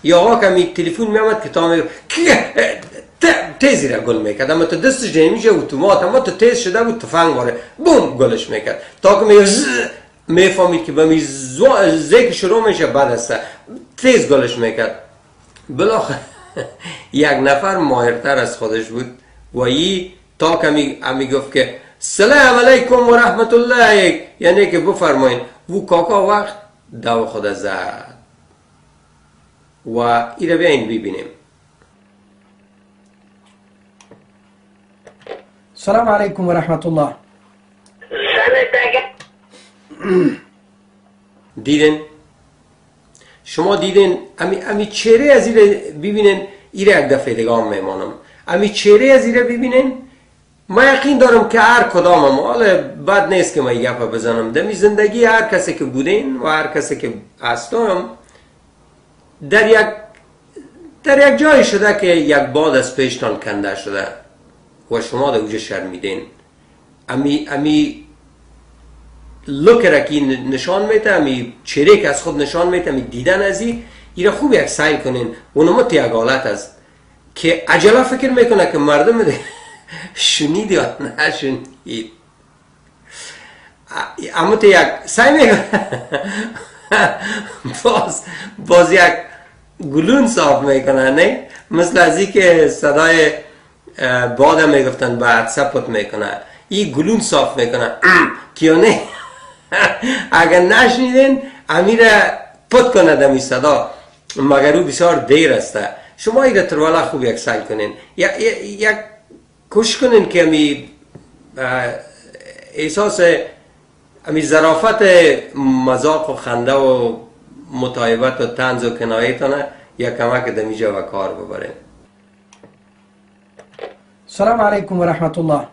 یا آقا کمی تلفن میامد که تا میگه تیزی را گل میکرد، اما تو دستش نمیشه اتومات، اما تو تیز شده بود تفنگ واره بوم گلش میکرد تا که میگه میفهمید که به می ذکر شروع میشه بعد است تیز گلش میکرد. بالاخره یک نفر ماهرتر از خودش بود و ای تا که می گفت که سلام علیکم و رحمت الله، یعنی که بفرمایید، و کاکا وقت دو خود زد و ایره بیاین ببینیم. السلام علیکم و رحمت الله. دیدین؟ شما دیدین امی چهره از ایره ببینین، ایره یک دفعه دیگه میمانم، امی چهره از ایره ببینین. ما یقین دارم که هر کدامم، حالا بد نیست که ما گپ بزنم، دمی زندگی هر کسی که بودین و هر کسی که هستم در یک جای شده که یک باد از پیشتان کنده شده و شما در اوجه شرمیدین. امی لوک را که نشان میده، امی چهره که از خود نشان میده، امی دیدن از ایره خوب یک سعی کنین. اونم یک حالت است که عجله فکر میکنه که مردم ده شنید یا نشنید، اما تو یک سعی میکنه باز یک گلون صاف میکنه، نه مثل ازی که صدای باد میگفتن بعد سپت میکنه، این گلون صاف میکنه کیا نه اگر نشنیدین امیره پت کنه دمی صدا، مگر او بسیار دیر است. شما ایره تروالا خوب یک سعی کنین، یک کوشش کنین که امی احساس امی ظرافت مذاق و خنده و متایبت و طنز و کنایتانه یک کمک دمیجا و کار ببرین. السلام علیکم و رحمت الله.